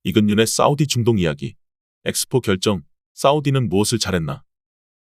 이근윤의 사우디 중동 이야기. 엑스포 결정. 사우디는 무엇을 잘했나?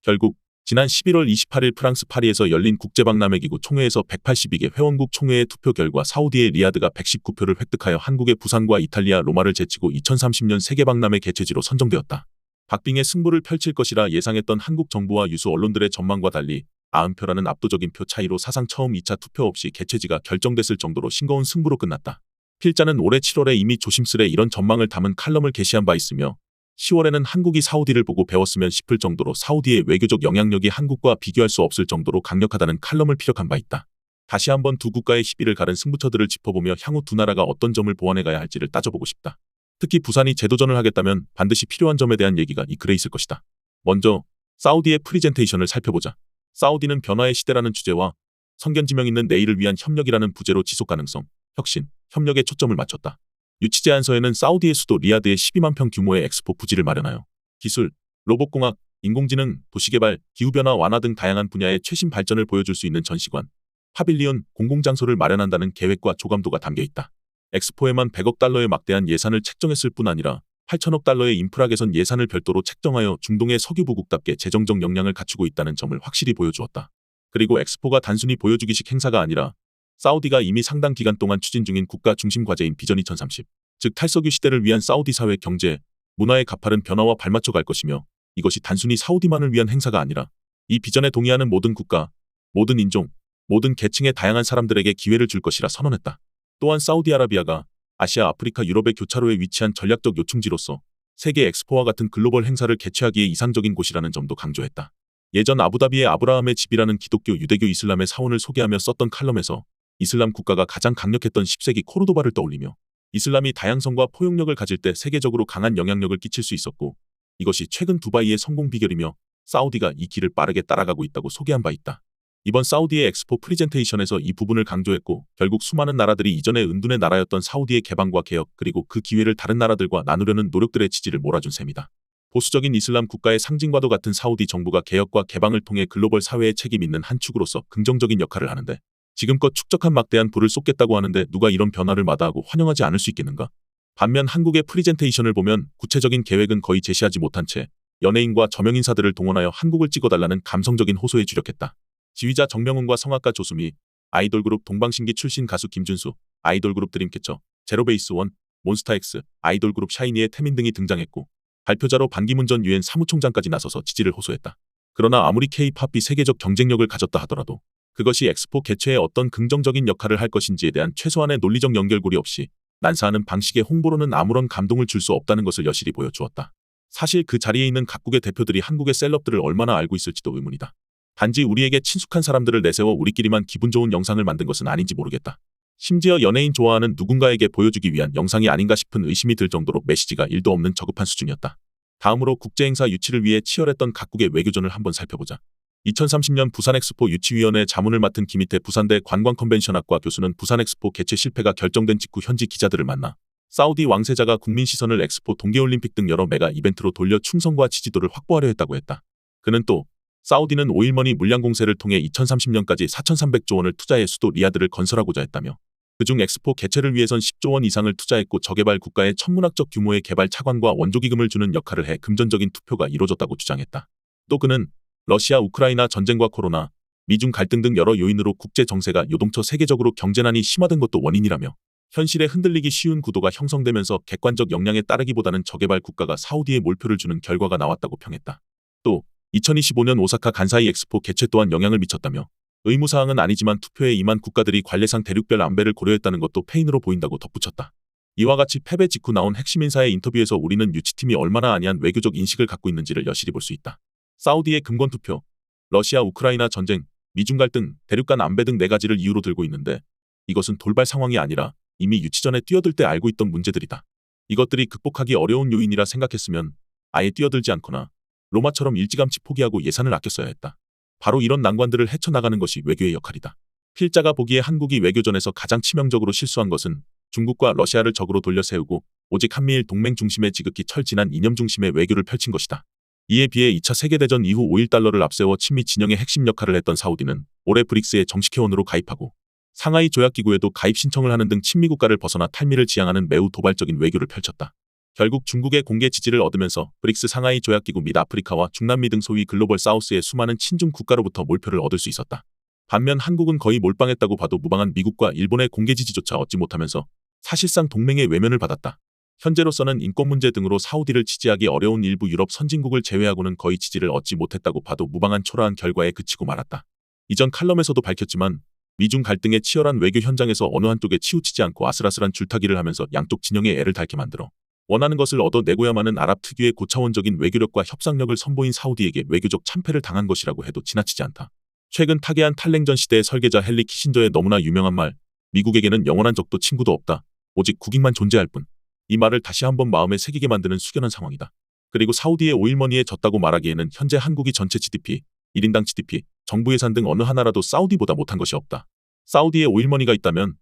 결국 지난 11월 28일 프랑스 파리에서 열린 국제박람회기구 총회에서 182개 회원국 총회의 투표 결과 사우디의 리야드가 119표를 획득하여 한국의 부산과 이탈리아 로마를 제치고 2030년 세계박람회 개최지로 선정되었다. 박빙의 승부를 펼칠 것이라 예상했던 한국 정부와 유수 언론들의 전망과 달리 90표라는 압도적인 표 차이로 사상 처음 2차 투표 없이 개최지가 결정됐을 정도로 싱거운 승부로 끝났다. 필자는 올해 7월에 이미 조심스레 이런 전망을 담은 칼럼을 게시한 바 있으며 10월에는 한국이 사우디를 보고 배웠으면 싶을 정도로 사우디의 외교적 영향력이 한국과 비교할 수 없을 정도로 강력하다는 칼럼을 피력한 바 있다. 다시 한번 두 국가의 희비를 가른 승부처들을 짚어보며 향후 두 나라가 어떤 점을 보완해 가야 할지를 따져보고 싶다. 특히 부산이 재도전을 하겠다면 반드시 필요한 점에 대한 얘기가 이 글에 있을 것이다. 먼저 사우디의 프리젠테이션을 살펴보자. 사우디는 변화의 시대라는 주제와 성견지명 있는 내일을 위한 협력이라는 부제로 지속가능성, 혁신, 협력에 초점을 맞췄다. 유치 제안서에는 사우디의 수도 리야드에 12만 평 규모의 엑스포 부지를 마련하여 기술, 로봇공학, 인공지능, 도시개발, 기후변화 완화 등 다양한 분야의 최신 발전을 보여줄 수 있는 전시관, 파빌리온, 공공장소를 마련한다는 계획과 조감도가 담겨 있다. 엑스포에만 100억 달러의 막대한 예산을 책정했을 뿐 아니라 8천억 달러의 인프라 개선 예산을 별도로 책정하여 중동의 석유부국답게 재정적 역량을 갖추고 있다는 점을 확실히 보여주었다. 그리고 엑스포가 단순히 보여주기식 행사가 아니라 사우디가 이미 상당 기간 동안 추진 중인 국가 중심 과제인 비전 2030, 즉 탈석유 시대를 위한 사우디 사회 경제, 문화의 가파른 변화와 발맞춰 갈 것이며 이것이 단순히 사우디만을 위한 행사가 아니라 이 비전에 동의하는 모든 국가, 모든 인종, 모든 계층의 다양한 사람들에게 기회를 줄 것이라 선언했다. 또한 사우디아라비아가 아시아, 아프리카, 유럽의 교차로에 위치한 전략적 요충지로서 세계 엑스포와 같은 글로벌 행사를 개최하기에 이상적인 곳이라는 점도 강조했다. 예전 아부다비의 아브라함의 집이라는 기독교, 유대교, 이슬람의 사원을 소개하며 썼던 칼럼에서 이슬람 국가가 가장 강력했던 10세기 코르도바를 떠올리며 이슬람이 다양성과 포용력을 가질 때 세계적으로 강한 영향력을 끼칠 수 있었고 이것이 최근 두바이의 성공 비결이며 사우디가 이 길을 빠르게 따라가고 있다고 소개한 바 있다. 이번 사우디의 엑스포 프리젠테이션에서 이 부분을 강조했고 결국 수많은 나라들이 이전에 은둔의 나라였던 사우디의 개방과 개혁 그리고 그 기회를 다른 나라들과 나누려는 노력들의 지지를 몰아준 셈이다. 보수적인 이슬람 국가의 상징과도 같은 사우디 정부가 개혁과 개방을 통해 글로벌 사회에 책임 있는 한 축으로서 긍정적인 역할을 하는데 지금껏 축적한 막대한 부를 쏟겠다고 하는데 누가 이런 변화를 마다하고 환영하지 않을 수 있겠는가? 반면 한국의 프리젠테이션을 보면 구체적인 계획은 거의 제시하지 못한 채 연예인과 저명인사들을 동원하여 한국을 찍어달라는 감성적인 호소에 주력했다. 지휘자 정명훈과 성악가 조수미, 아이돌 그룹 동방신기 출신 가수 김준수, 아이돌 그룹 드림캐쳐, 제로베이스 원, 몬스타엑스, 아이돌 그룹 샤이니의 태민 등이 등장했고 발표자로 반기문 전 유엔 사무총장까지 나서서 지지를 호소했다. 그러나 아무리 K-팝이 세계적 경쟁력을 가졌다 하더라도 그것이 엑스포 개최에 어떤 긍정적인 역할을 할 것인지에 대한 최소한의 논리적 연결고리 없이 난사하는 방식의 홍보로는 아무런 감동을 줄 수 없다는 것을 여실히 보여주었다. 사실 그 자리에 있는 각국의 대표들이 한국의 셀럽들을 얼마나 알고 있을지도 의문이다. 단지 우리에게 친숙한 사람들을 내세워 우리끼리만 기분 좋은 영상을 만든 것은 아닌지 모르겠다. 심지어 연예인 좋아하는 누군가에게 보여주기 위한 영상이 아닌가 싶은 의심이 들 정도로 메시지가 1도 없는 저급한 수준이었다. 다음으로 국제행사 유치를 위해 치열했던 각국의 외교전을 한번 살펴보자. 2030년 부산엑스포 유치위원회 자문을 맡은 김희태 부산대 관광컨벤션학과 교수는 부산엑스포 개최 실패가 결정된 직후 현지 기자들을 만나 사우디 왕세자가 국민 시선을 엑스포, 동계올림픽 등 여러 메가 이벤트로 돌려 충성과 지지도를 확보하려 했다고 했다. 그는 또 사우디는 오일머니 물량 공세를 통해 2030년까지 4,300조 원을 투자해 수도 리야드를 건설하고자 했다며 그중 엑스포 개최를 위해선 10조 원 이상을 투자했고 저개발 국가에 천문학적 규모의 개발 차관과 원조기금을 주는 역할을 해 금전적인 투표가 이뤄졌다고 주장했다. 또 그는 러시아 우크라이나 전쟁과 코로나, 미중 갈등 등 여러 요인으로 국제 정세가 요동쳐 세계적으로 경제난이 심화된 것도 원인이라며 현실에 흔들리기 쉬운 구도가 형성되면서 객관적 역량에 따르기보다는 저개발 국가가 사우디에 몰표를 주는 결과가 나왔다고 평했다. 또 2025년 오사카 간사이 엑스포 개최 또한 영향을 미쳤다며 의무사항은 아니지만 투표에 임한 국가들이 관례상 대륙별 안배를 고려했다는 것도 페인으로 보인다고 덧붙였다. 이와 같이 패배 직후 나온 핵심 인사의 인터뷰에서 우리는 유치팀이 얼마나 안이한 외교적 인식을 갖고 있는지를 여실히 볼 수 있다. 사우디의 금권투표, 러시아 우크라이나 전쟁, 미중 갈등, 대륙 간 안배 등 4가지를 이유로 들고 있는데 이것은 돌발 상황이 아니라 이미 유치 전에 뛰어들 때 알고 있던 문제들이다. 이것들이 극복하기 어려운 요인이라 생각했으면 아예 뛰어들지 않거나 로마처럼 일찌감치 포기하고 예산을 아껴 써야 했다. 바로 이런 난관들을 헤쳐나가는 것이 외교의 역할이다. 필자가 보기에 한국이 외교전에서 가장 치명적으로 실수한 것은 중국과 러시아를 적으로 돌려 세우고 오직 한미일 동맹 중심의 지극히 철진한 이념 중심의 외교를 펼친 것이다. 이에 비해 2차 세계대전 이후 5.1달러를 앞세워 친미 진영의 핵심 역할을 했던 사우디는 올해 브릭스에 정식 회원으로 가입하고 상하이 조약기구에도 가입 신청을 하는 등 친미 국가를 벗어나 탈미를 지향하는 매우 도발적인 외교를 펼쳤다. 결국 중국의 공개 지지를 얻으면서 브릭스 상하이 조약기구 및 아프리카와 중남미 등 소위 글로벌 사우스의 수많은 친중 국가로부터 몰표를 얻을 수 있었다. 반면 한국은 거의 몰빵했다고 봐도 무방한 미국과 일본의 공개 지지조차 얻지 못하면서 사실상 동맹의 외면을 받았다. 현재로서는 인권 문제 등으로 사우디를 지지하기 어려운 일부 유럽 선진국을 제외하고는 거의 지지를 얻지 못했다고 봐도 무방한 초라한 결과에 그치고 말았다. 이전 칼럼에서도 밝혔지만 미중 갈등의 치열한 외교 현장에서 어느 한쪽에 치우치지 않고 아슬아슬한 줄타기를 하면서 양쪽 진영의 애를 닳게 만들어 원하는 것을 얻어내고야만은 아랍 특유의 고차원적인 외교력과 협상력을 선보인 사우디에게 외교적 참패를 당한 것이라고 해도 지나치지 않다. 최근 타계한 탈냉전 시대의 설계자 헨리 키신저의 너무나 유명한 말, 미국에게는 영원한 적도 친구도 없다. 오직 국익만 존재할 뿐. 이 말을 다시 한번 마음에 새기게 만드는 숙연한 상황이다. 그리고 사우디의 오일머니에 졌다고 말하기에는 현재 한국이 전체 GDP, 1인당 GDP, 정부 예산 등 어느 하나라도 사우디보다 못한 것이 없다. 사우디에 오일머니가 있다면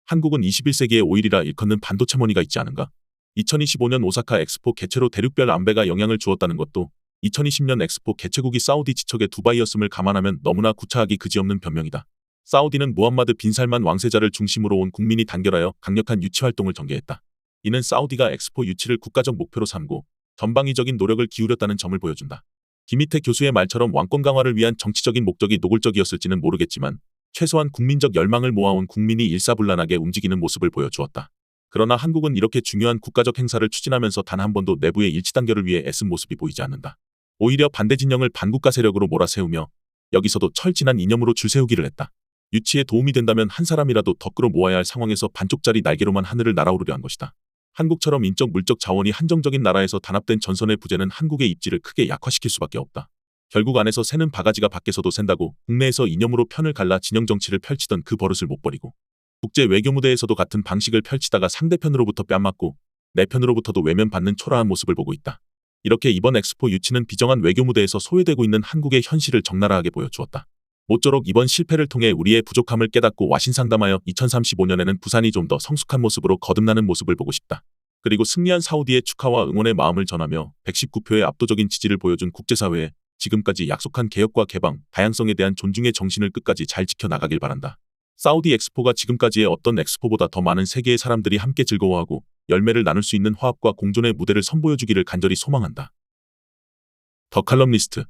한국은 21세기의 오일이라 일컫는 반도체머니가 있지 않은가? 2025년 오사카 엑스포 개최로 대륙별 안배가 영향을 주었다는 것도 2020년 엑스포 개최국이 사우디 지척의 두바이였음을 감안하면 너무나 구차하기 그지없는 변명이다. 사우디는 무함마드 빈 살만 왕세자를 중심으로 온 국민이 단결하여 강력한 유치 활동을 전개했다. 이는 사우디가 엑스포 유치를 국가적 목표로 삼고 전방위적인 노력을 기울였다는 점을 보여준다. 김희태 교수의 말처럼 왕권 강화를 위한 정치적인 목적이 노골적이었을지는 모르겠지만 최소한 국민적 열망을 모아온 국민이 일사불란하게 움직이는 모습을 보여주었다. 그러나 한국은 이렇게 중요한 국가적 행사를 추진하면서 단 한 번도 내부의 일치 단결을 위해 애쓴 모습이 보이지 않는다. 오히려 반대 진영을 반국가 세력으로 몰아세우며 여기서도 철진한 이념으로 줄세우기를 했다. 유치에 도움이 된다면 한 사람이라도 더 끌어모아야 할 상황에서 반쪽짜리 날개로만 하늘을 날아오르려 한 것이다. 한국처럼 인적 물적 자원이 한정적인 나라에서 단합된 전선의 부재는 한국의 입지를 크게 약화시킬 수밖에 없다. 결국 안에서 새는 바가지가 밖에서도 샌다고 국내에서 이념으로 편을 갈라 진영 정치를 펼치던 그 버릇을 못 버리고 국제 외교 무대에서도 같은 방식을 펼치다가 상대편으로부터 뺨맞고 내 편으로부터도 외면받는 초라한 모습을 보고 있다. 이렇게 이번 엑스포 유치는 비정한 외교 무대에서 소외되고 있는 한국의 현실을 적나라하게 보여주었다. 모쪼록 이번 실패를 통해 우리의 부족함을 깨닫고 와신상담하여 2035년에는 부산이 좀 더 성숙한 모습으로 거듭나는 모습을 보고 싶다. 그리고 승리한 사우디의 축하와 응원의 마음을 전하며 119표의 압도적인 지지를 보여준 국제사회에 지금까지 약속한 개혁과 개방, 다양성에 대한 존중의 정신을 끝까지 잘 지켜나가길 바란다. 사우디 엑스포가 지금까지의 어떤 엑스포보다 더 많은 세계의 사람들이 함께 즐거워하고 열매를 나눌 수 있는 화합과 공존의 무대를 선보여주기를 간절히 소망한다. 더 칼럼니스트